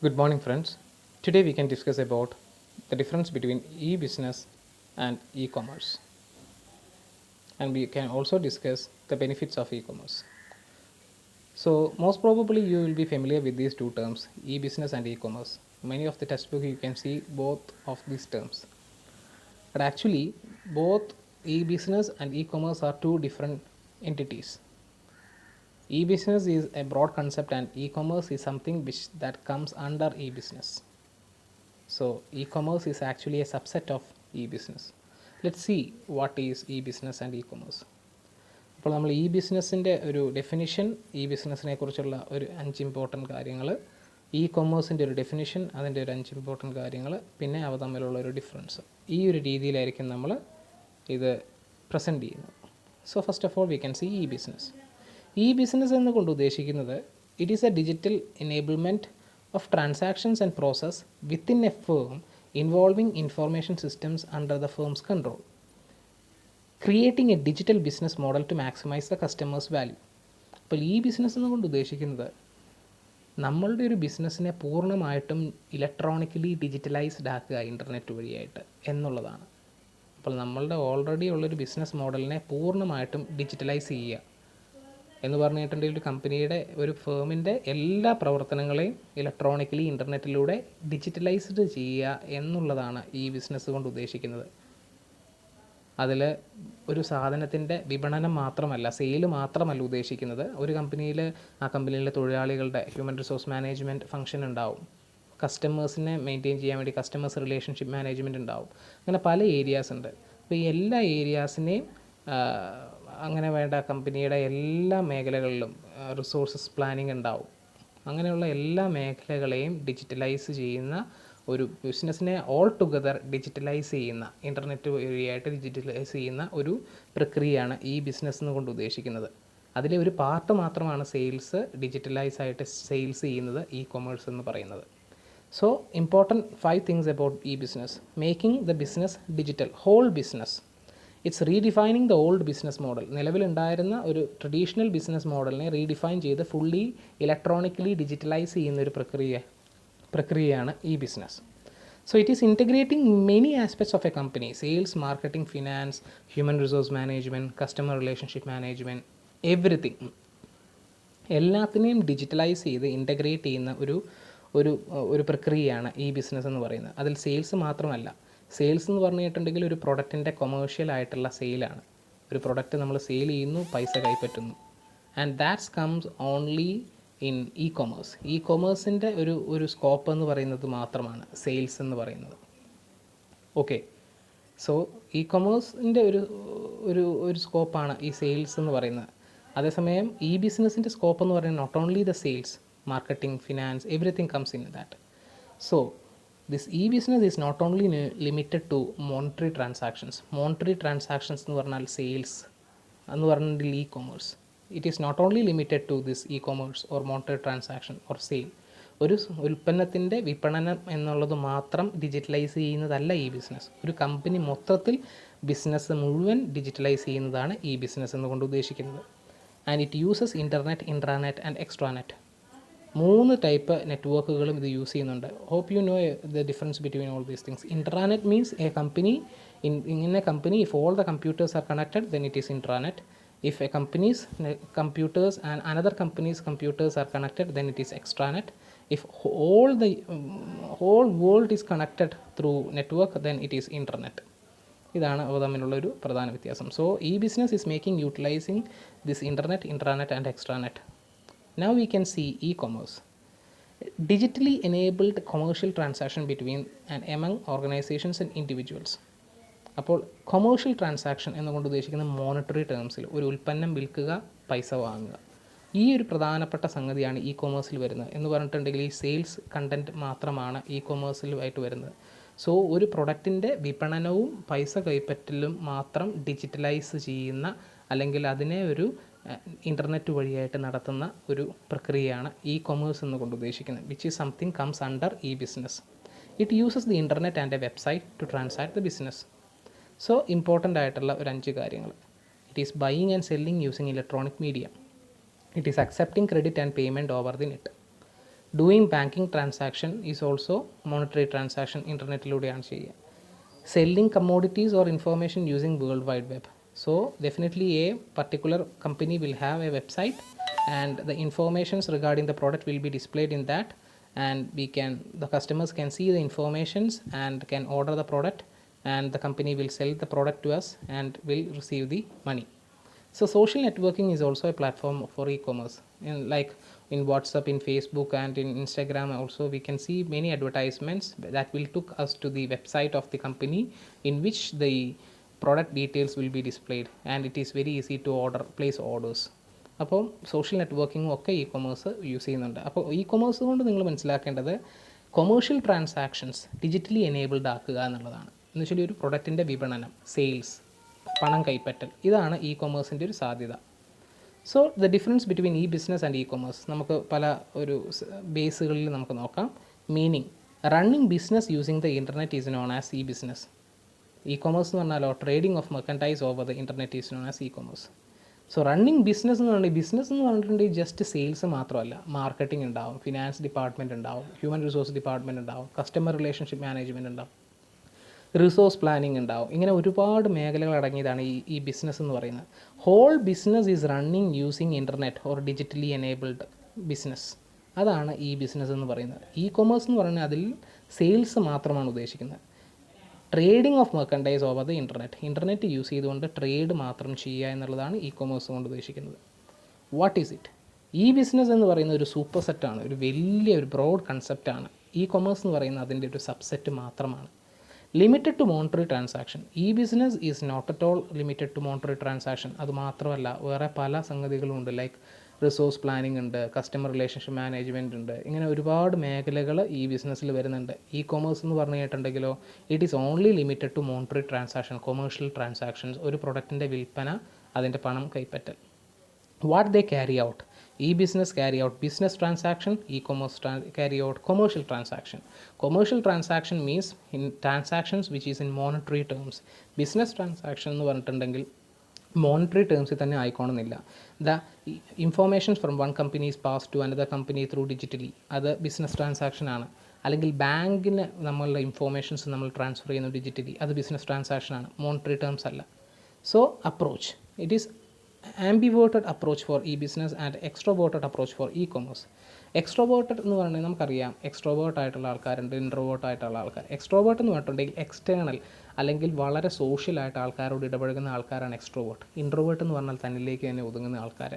Good morning, friends. Today we can discuss about the difference between e-business and e-commerce, and we can also discuss the benefits of e-commerce. So, most probably you will be familiar with these two terms, e-business and e-commerce. Many of the textbook you can see both of these terms, but actually both e-business and e-commerce are two different entities. E-business is a broad concept, and e-commerce is something which that comes under e-business. So e-commerce is actually a subset of e-business. Let's see what is e-business and e-commerce. അപ്പോൾ നമ്മൾ E ബിസിനസ്സിൻ്റെ ഒരു definition, E ബിസിനസ്സിനെ കുറിച്ചുള്ള ഒരു 5 important കാര്യങ്ങൾ, E കൊമേഴ്സിൻ്റെ ഒരു ഡെഫിനിഷൻ, അതിൻ്റെ ഒരു 5 ഇമ്പോർട്ടൻറ്റ് കാര്യങ്ങൾ, പിന്നെ അവ തമ്മിലുള്ള ഒരു ഡിഫറൻസ്. ഈ ഒരു രീതിയിലായിരിക്കും നമ്മൾ ഇത് പ്രസൻറ്റ് ചെയ്യുന്നത്. So first of all we can see e business. E business എന്നുകൊണ്ട് ഉദ്ദേശിക്കുന്നത് it is a digital enablement of transactions and process within a firm involving information systems under the firm's control, creating a digital business model to maximize the customer's value. അപ്പോൾ ഈ business എന്നുകൊണ്ട് ഉദ്ദേശിക്കുന്നത് നമ്മളുടെ ഒരു ബിസിനസ്സിനെ പൂർണ്ണമായിട്ടും ഇലക്ട്രോണിക്കലി ഡിജിറ്റലൈസ്ഡ് ആക്കുക internet വഴിയായിട്ട് എന്നുള്ളതാണ്. അപ്പോൾ നമ്മളുടെ ഓൾറെഡി ഉള്ളൊരു ബിസിനസ് മോഡലിനെ പൂർണ്ണമായിട്ടും ഡിജിറ്റലൈസ് ചെയ്യുക എന്ന് പറഞ്ഞിട്ടുണ്ടെങ്കിൽ ഒരു കമ്പനിയുടെ, ഒരു ഫേമിൻ്റെ എല്ലാ പ്രവർത്തനങ്ങളെയും ഇലക്ട്രോണിക്കലി ഇൻ്റർനെറ്റിലൂടെ ഡിജിറ്റലൈസ്ഡ് ചെയ്യുക എന്നുള്ളതാണ് ഈ ബിസിനസ് കൊണ്ട് ഉദ്ദേശിക്കുന്നത്. അതിൽ ഒരു സാധനത്തിൻ്റെ വിപണനം മാത്രമല്ല, സെയിൽ മാത്രമല്ല ഉദ്ദേശിക്കുന്നത്. ഒരു കമ്പനിയിൽ ആ കമ്പനിയിലെ തൊഴിലാളികളുടെ ഹ്യൂമൻ റിസോഴ്സ് മാനേജ്മെൻറ്റ് ഫംഗ്ഷൻ ഉണ്ടാവും, കസ്റ്റമേഴ്സിനെ മെയിൻറ്റെയിൻ ചെയ്യാൻ വേണ്ടി കസ്റ്റമേഴ്സ് റിലേഷൻഷിപ്പ് മാനേജ്മെൻറ്റ് ഉണ്ടാവും. അങ്ങനെ പല ഏരിയാസ് ഉണ്ട്. അപ്പോൾ ഈ എല്ലാ ഏരിയാസിനെയും അങ്ങനെ വേണ്ട കമ്പനിയുടെ എല്ലാ മേഖലകളിലും റിസോഴ്സസ് പ്ലാനിങ് ഉണ്ടാവും. അങ്ങനെയുള്ള എല്ലാ മേഖലകളെയും ഡിജിറ്റലൈസ് ചെയ്യുന്ന ഒരു ബിസിനസ്സിനെ ഓൾ ടുഗദർ ഡിജിറ്റലൈസ് ചെയ്യുന്ന, ഇൻ്റർനെറ്റ് വഴിയായിട്ട് ഡിജിറ്റലൈസ് ചെയ്യുന്ന ഒരു പ്രക്രിയയാണ് ഈ ബിസിനസ് എന്നുകൊണ്ട് ഉദ്ദേശിക്കുന്നത്. അതിലെ ഒരു പാർട്ട് മാത്രമാണ് സെയിൽസ്, ഡിജിറ്റലൈസ് ആയിട്ട് സെയിൽസ് ചെയ്യുന്നത് ഇ കൊമേഴ്സ് എന്ന് പറയുന്നത്. So important 5 things about e-business. Making the business digital, whole business. It's redefining the old business model. നിലവിലുണ്ടായിരുന്ന ഒരു ട്രഡീഷണൽ ബിസിനസ് മോഡലിനെ റീഡിഫൈൻ ചെയ്ത് ഫുള്ളി ഇലക്ട്രോണിക്കലി ഡിജിറ്റലൈസ് ചെയ്യുന്ന ഒരു പ്രക്രിയയാണ് ഈ business. So it is integrating many aspects of a company: sales, marketing, finance, human resource management, customer relationship management, everything. എല്ലാത്തിനെയും digitalise ചെയ്ത് ഇൻറ്റഗ്രേറ്റ് ചെയ്യുന്ന ഒരു പ്രക്രിയയാണ് ഈ ബിസിനസ് എന്ന് പറയുന്നത്. അതിൽ സെയിൽസ് മാത്രമല്ല. സെയിൽസ് എന്ന് പറഞ്ഞിട്ടുണ്ടെങ്കിൽ ഒരു പ്രൊഡക്റ്റിൻ്റെ കൊമേഴ്ഷ്യൽ ആയിട്ടുള്ള സെയിലാണ്. ഒരു പ്രൊഡക്റ്റ് നമ്മൾ സെയിൽ ചെയ്യുന്നു, പൈസ കൈപ്പറ്റുന്നു. And that's comes only in e commerce. E കൊമേഴ്സിൻ്റെ ഒരു സ്കോപ്പ് എന്ന് പറയുന്നത് മാത്രമാണ് സെയിൽസ് എന്ന് പറയുന്നത്. ഓക്കെ, സോ ഇ കൊമേഴ്സിൻ്റെ ഒരു സ്കോപ്പാണ് ഈ സെയിൽസ് എന്ന് പറയുന്നത്. അതേസമയം ഇ ബിസിനസ്സിൻ്റെ സ്കോപ്പ് എന്ന് പറയുന്നത് not only the sales, marketing, finance, everything comes in that. So this e-business is not only limited to monetary transactions. Monetary transactions എന്ന് പറഞ്ഞാൽ സെയിൽസ് എന്ന് പറഞ്ഞിട്ടുണ്ടെങ്കിൽ e-commerce. It is not only limited to this e-commerce or monetary transaction or sale. ഒരു ഉൽപ്പന്നത്തിൻ്റെ വിപണനം എന്നുള്ളത് മാത്രം digitalise ചെയ്യുന്നതല്ല ഈ ബിസിനസ്. ഒരു കമ്പനി മൊത്തത്തിൽ ബിസിനസ് മുഴുവൻ ഡിജിറ്റലൈസ് ചെയ്യുന്നതാണ് ഈ ബിസിനസ് എന്നുകൊണ്ട് ഉദ്ദേശിക്കുന്നത്. And it uses internet, intranet and extranet. 3 type നെറ്റ്വർക്കുകളും ഇത് യൂസ് ചെയ്യുന്നുണ്ട്. Hope you know the difference between all these things. Intranet means a company in a company, if all the computers are connected, then it is intranet. If a company's computers and another company's computers are connected, then it is extranet. If whole world is connected through network, then it is internet. ഇതാണ് അവ തമ്മിലുള്ളൊരു പ്രധാന വ്യത്യാസം. So ഈ business is making utilizing this internet, intranet and extranet. Now we can see e-commerce. Digitally enabled commercial transaction between and among organizations and individuals. അപ്പോൾ commercial transaction എന്നുകൊണ്ട് ഉദ്ദേശിക്കുന്ന monetary ടേംസിൽ ഒരു ഉൽപ്പന്നം വിൽക്കുക, പൈസ വാങ്ങുക. ഈ ഒരു പ്രധാനപ്പെട്ട സംഗതിയാണ് ഇ കൊമേഴ്സിൽ വരുന്നത്. എന്ന് പറഞ്ഞിട്ടുണ്ടെങ്കിൽ ഈ സെയിൽസ് കണ്ടൻറ്റ് മാത്രമാണ് ഇ കൊമേഴ്സിലുമായിട്ട് വരുന്നത്. സോ ഒരു പ്രൊഡക്റ്റിൻ്റെ വിപണനവും പൈസ കൈപ്പറ്റലും മാത്രം ഡിജിറ്റലൈസ് ചെയ്യുന്ന, അല്ലെങ്കിൽ അതിനെ ഒരു ഇൻ്റർനെറ്റ് വഴിയായിട്ട് നടത്തുന്ന ഒരു പ്രക്രിയയാണ് ഇ കൊമേഴ്സ് എന്നുകൊണ്ട് ഉദ്ദേശിക്കുന്നത്. Which is something comes under e business. It uses the internet and a website to transact the business. So important ആയിട്ടുള്ള ഒരു 5 കാര്യങ്ങൾ. It is buying and selling using electronic media. It is accepting credit and payment over the net. Doing banking transaction is also monetary transaction ഇൻ്റർനെറ്റിലൂടെയാണ് ചെയ്യുക. Selling commodities or information using World Wide Web. So definitely a particular company will have a website and the informations regarding the product will be displayed in that, and the customers can see the informations and can order the product, and the company will sell the product to us and will receive the money. So social networking is also a platform for e-commerce. In WhatsApp, in Facebook, and in Instagram also we can see many advertisements that will took us to the website of the company, in which the product details will be displayed, and it is very easy to place orders. അപ്പോൾ social നെറ്റ്വർക്കിങ്ങും ഒക്കെ E commerce use ചെയ്യുന്നുണ്ട്. അപ്പോൾ E commerce കൊണ്ട് നിങ്ങൾ മനസ്സിലാക്കേണ്ടത് commercial transactions digitally enabled ആക്കുക എന്നുള്ളതാണ്. എന്ന് വെച്ചാൽ ഒരു പ്രൊഡക്റ്റിൻ്റെ വിപണനം, സെയിൽസ്, പണം കൈപ്പറ്റൽ, ഇതാണ് ഇ കൊമേഴ്സിൻ്റെ ഒരു സാധ്യത. So the difference between E business and E commerce നമുക്ക് പല ഒരു ബേസുകളിൽ നമുക്ക് നോക്കാം. Meaning: running business using the internet is known as E business. E commerce എന്ന് പറഞ്ഞാലോ trading of മെർക്കൻറ്റൈസ് over the internet is known as E commerce. So running business എന്ന് പറഞ്ഞിട്ടുണ്ടെങ്കിൽ just sales മാത്രമല്ല, മാർക്കറ്റിംഗ് ഉണ്ടാവും, ഫിനാൻസ് ഡിപ്പാർട്ട്മെൻറ്റ് ഉണ്ടാവും, human resource department ഉണ്ടാവും, customer relationship management ഉണ്ടാവും, resource planning ഉണ്ടാവും. ഇങ്ങനെ ഒരുപാട് മേഖലകൾ അടങ്ങിയതാണ് ഈ ബിസിനസ് എന്ന് പറയുന്നത്. Whole business is running using internet or digitally enabled business. അതാണ് ഈ ബിസിനസ് എന്ന് പറയുന്നത്. ഇ കൊമേഴ്സ് എന്ന് പറഞ്ഞാൽ അതിൽ സെയിൽസ് മാത്രമാണ് ഉദ്ദേശിക്കുന്നത്. Trading of merchandise over the internet use ചെയ്തുകൊണ്ട് ട്രേഡ് മാത്രം ചെയ്യുക എന്നുള്ളതാണ് ഇ കൊമേഴ്സ് കൊണ്ട് ഉദ്ദേശിക്കുന്നത്. What is it? ഈ ബിസിനസ് എന്ന് പറയുന്ന ഒരു സൂപ്പർ സെറ്റാണ്, ഒരു വലിയ ഒരു ബ്രോഡ് കൺസെപ്റ്റാണ്. ഇ കൊമേഴ്സ് എന്ന് പറയുന്നത് അതിൻ്റെ ഒരു സബ്സെറ്റ് മാത്രമാണ്. Limited to monetary transaction. E business is not at all limited to monetary transaction. അത് മാത്രമല്ല, വേറെ പല സംഗതികളും ഉണ്ട്. ലൈക്ക് റിസോഴ്സ് പ്ലാനിങ് ഉണ്ട്, കസ്റ്റമർ റിലേഷൻഷിപ്പ് മാനേജ്മെൻറ്റ് ഉണ്ട്. ഇങ്ങനെ ഒരുപാട് മേഖലകൾ ഈ ബിസിനസ്സിൽ വരുന്നുണ്ട്. ഇ കൊമേഴ്സ് എന്ന് പറഞ്ഞു കേട്ടിട്ടുണ്ടെങ്കിലോ it is only limited to monetary transaction, commercial transactions, ഒരു പ്രൊഡക്റ്റിൻ്റെ വിൽപ്പന, അതിൻ്റെ പണം കൈപ്പറ്റൽ. What they carry out: e-business carry out business transaction, e-commerce carry out commercial transaction. Commercial transaction means in transactions which is in monetary terms. Business transaction എന്ന് പറഞ്ഞിട്ടുണ്ടെങ്കിൽ monetary ടേംസിൽ തന്നെ ആയിക്കോണമെന്നില്ല. The informations from one company is pass to another company through digitally, അത് business transaction ആണ്. അല്ലെങ്കിൽ ബാങ്കിന് നമ്മളുടെ ഇൻഫോർമേഷൻസ് നമ്മൾ ട്രാൻസ്ഫർ ചെയ്യുന്നു ഡിജിറ്റലി, അത് ബിസിനസ് ട്രാൻസാക്ഷൻ ആണ്, മോണിറ്ററി ടേംസ് അല്ല. So approach: it is ambiverted approach for e business and extroverted approach for e commerce. Extroverted എന്ന് പറഞ്ഞാൽ നമുക്കറിയാം, എക്സ്ട്രോവേർട്ട് ആയിട്ടുള്ള ആൾക്കാരുണ്ട്, ഇൻട്രോവേർട്ട് ആയിട്ടുള്ള ആൾക്കാർ. എക്സ്ട്രോവേർട്ട് എന്ന് പറഞ്ഞിട്ടുണ്ടെങ്കിൽ എക്സ്റ്റേണൽ അല്ലെങ്കിൽ വളരെ സോഷ്യലായിട്ട് ആൾക്കാരോട് ഇടപഴകുന്ന ആൾക്കാരാണ് എക്സ്ട്രോവേർട്ട്. ഇൻട്രോവേർട്ട് എന്ന് പറഞ്ഞാൽ തന്നിലേക്ക് തന്നെ ഒതുങ്ങുന്ന ആൾക്കാർ.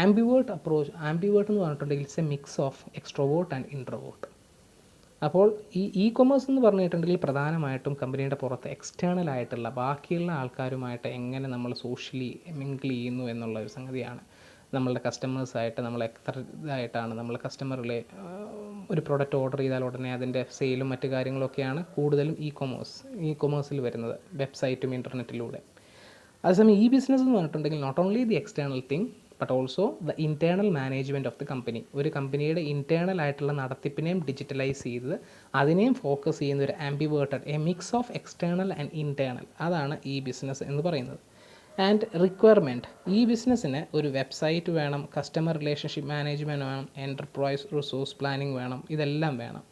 ആംബിവേർട്ട് എന്ന് പറഞ്ഞിട്ടുണ്ടെങ്കിൽ it's A mix of extrovert and introvert. അപ്പോൾ ഈ ഇ കൊമേഴ്സ് എന്ന് പറഞ്ഞിട്ടുണ്ടെങ്കിൽ പ്രധാനമായിട്ടും കമ്പനിയുടെ പുറത്ത് എക്സ്റ്റേണൽ ആയിട്ടുള്ള ബാക്കിയുള്ള ആൾക്കാരുമായിട്ട് എങ്ങനെ നമ്മൾ സോഷ്യലി മിങ്കിൾ ചെയ്യുന്നു എന്നുള്ള ഒരു സംഗതിയാണ്. നമ്മളുടെ കസ്റ്റമേഴ്സായിട്ട് നമ്മൾ എത്ര ഇതായിട്ടാണ് നമ്മൾ കസ്റ്റമറിലെ ഒരു പ്രൊഡക്റ്റ് ഓർഡർ ചെയ്താൽ ഉടനെ അതിൻ്റെ സെയിലും മറ്റു കാര്യങ്ങളൊക്കെയാണ് കൂടുതലും ഇ കൊമേഴ്സിൽ വരുന്നത്, വെബ്സൈറ്റും ഇൻ്റർനെറ്റിലൂടെ. അതേസമയം ഈ ബിസിനസ് എന്ന് പറഞ്ഞിട്ടുണ്ടെങ്കിൽ not only the external thing but also the internal management of the company. ഒരു കമ്പനിയുടെ ഇൻറ്റേർണൽ ആയിട്ടുള്ള നടത്തിപ്പിനെയും ഡിജിറ്റലൈസ് ചെയ്ത് അതിനെയും ഫോക്കസ് ചെയ്യുന്ന ഒരു ambiverted, a mix of external and internal, അതാണ് ഈ ബിസിനസ് എന്ന് പറയുന്നത്. ആൻഡ് റിക്വയർമെൻറ്റ്: ഈ ബിസിനസ്സിന് ഒരു വെബ്സൈറ്റ് വേണം, കസ്റ്റമർ റിലേഷൻഷിപ്പ് മാനേജ്മെൻറ്റ് വേണം, എൻ്റർപ്രൈസ് റിസോഴ്സ് പ്ലാനിങ് വേണം, ഇതെല്ലാം വേണം.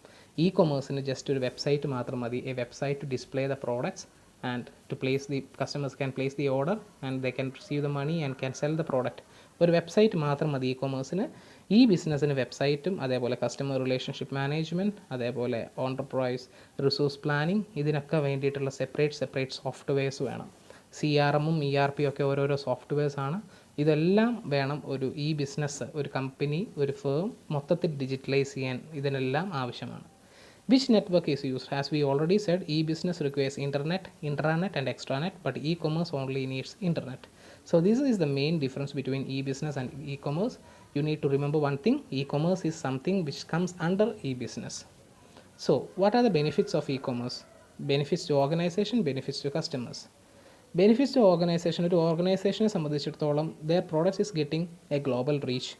ഇ കൊമേഴ്സിന് ജസ്റ്റ് ഒരു വെബ്സൈറ്റ് മാത്രം മതി. A website to display the products and to place the customers can place the order and they can receive the money and can sell the product. ഒരു website മാത്രം മതി ഇ കൊമേഴ്സിന്. ഈ ബിസിനസ്സിന് വെബ്സൈറ്റും അതേപോലെ കസ്റ്റമർ റിലേഷൻഷിപ്പ് മാനേജ്മെൻറ്റ്, അതേപോലെ enterprise resource planning, ഇതിനൊക്കെ വേണ്ടിയിട്ടുള്ള സെപ്പറേറ്റ് സോഫ്റ്റ്വെയർസ് വേണം. CRM ഉം ERP ഒക്കെ ഓരോരോ സോഫ്റ്റ്വെയർസാണ്. ഇതെല്ലാം വേണം ഒരു ഈ ബിസിനസ്, ഒരു കമ്പനി, ഒരു ഫേം മൊത്തത്തിൽ ഡിജിറ്റലൈസ് ചെയ്യാൻ ഇതിനെല്ലാം ആവശ്യമാണ്. Which network is used? As we already said, e-business requires internet, intranet and extranet, but e-commerce only needs internet. So this is the main difference between e-business and e-commerce. You need to remember one thing: e-commerce is something which comes under e-business. So what are the benefits of e-commerce? Benefits to organization, benefits to customers. Benefits to organization: ഒരു ഓർഗനൈസേഷനെ സംബന്ധിച്ചിടത്തോളം their products is getting a global reach.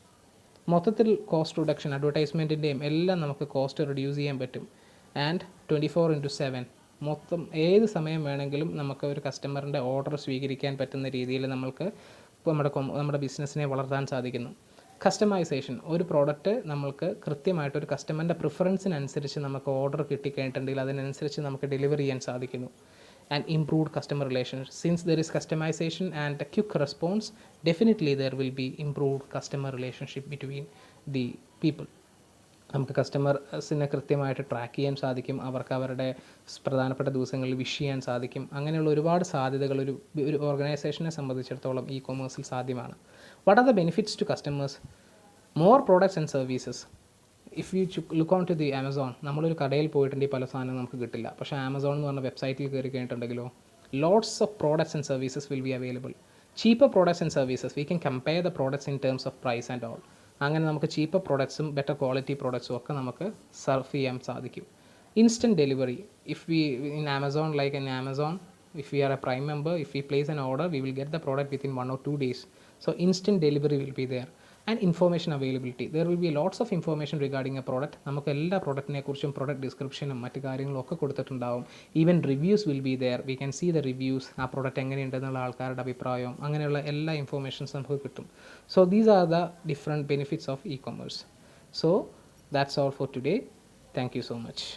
മൊത്തത്തിൽ cost reduction, അഡ്വർടൈസ്മെൻറ്റിൻ്റെയും എല്ലാം നമുക്ക് cost reduce ചെയ്യാൻ പറ്റും. And 24/7 മൊത്തം ഏത് സമയം വേണമെങ്കിലും നമുക്ക് ഒരു കസ്റ്റമറിൻ്റെ ഓർഡർ സ്വീകരിക്കാൻ പറ്റുന്ന രീതിയിൽ നമ്മൾക്ക് ഇപ്പോൾ നമ്മുടെ ബിസിനസ്സിനെ വളർത്താൻ സാധിക്കുന്നു. കസ്റ്റമൈസേഷൻ, ഒരു പ്രോഡക്റ്റ് നമ്മൾക്ക് കൃത്യമായിട്ടൊരു കസ്റ്റമറിൻ്റെ പ്രിഫറൻസിനനുസരിച്ച് നമുക്ക് ഓർഡർ കിട്ടിക്കഴിഞ്ഞിട്ടുണ്ടെങ്കിൽ അതിനനുസരിച്ച് നമുക്ക് ഡെലിവറി ചെയ്യാൻ സാധിക്കുന്നു. And improved customer relations, since there is customisation and a quick response, definitely there will be improved customer relationship between the people. നമുക്ക് കസ്റ്റമേഴ്സിനെ കൃത്യമായിട്ട് ട്രാക്ക് ചെയ്യാൻ സാധിക്കും, അവർക്ക് അവരുടെ പ്രധാനപ്പെട്ട ദിവസങ്ങളിൽ വിഷ് ചെയ്യാൻ സാധിക്കും. അങ്ങനെയുള്ള ഒരുപാട് സാധ്യതകൾ ഒരു ഓർഗനൈസേഷനെ സംബന്ധിച്ചിടത്തോളം ഇ കൊമേഴ്സിൽ സാധ്യമാണ്. What are the benefits to customers? More products and services. If you look on to the Amazon, നമ്മളൊരു കടയിൽ പോയിട്ടുണ്ടെങ്കിൽ പല സാധനവും നമുക്ക് കിട്ടില്ല. പക്ഷേ ആമസോൺ എന്ന് പറഞ്ഞ വെബ്സൈറ്റിൽ കയറി കഴിഞ്ഞിട്ടുണ്ടെങ്കിലോ lots of products and services will be available. Cheaper products and services, we can compare the products in terms of price and all. അങ്ങനെ നമുക്ക് ചീപ്പർ പ്രോഡക്ട്സും ബെറ്റർ ക്വാളിറ്റി പ്രോഡക്ട്സും ഒക്കെ നമുക്ക് സർവ് ചെയ്യാൻ സാധിക്കും. Instant delivery, if we in Amazon, like in Amazon, if we are a Prime member, if we place an order, we will get the product within 1 or 2 days. So instant delivery will be there. And information availability, there will be lots of information regarding a product. നമുക്ക് എല്ലാ പ്രോഡക്റ്റിനെ കുറിച്ചും product ഡിസ്ക്രിപ്ഷനും മറ്റു കാര്യങ്ങളും ഒക്കെ കൊടുത്തിട്ടുണ്ടാവും. Even reviews will be there, we can see the reviews, ആ product എങ്ങനെയുണ്ടെന്നുള്ള ആൾക്കാരുടെ അഭിപ്രായം, അങ്ങനെയുള്ള എല്ലാ ഇൻഫോർമേഷൻസ് നമുക്ക് കിട്ടും. So these are the different benefits of e commerce. So that's all for today. Thank you so much.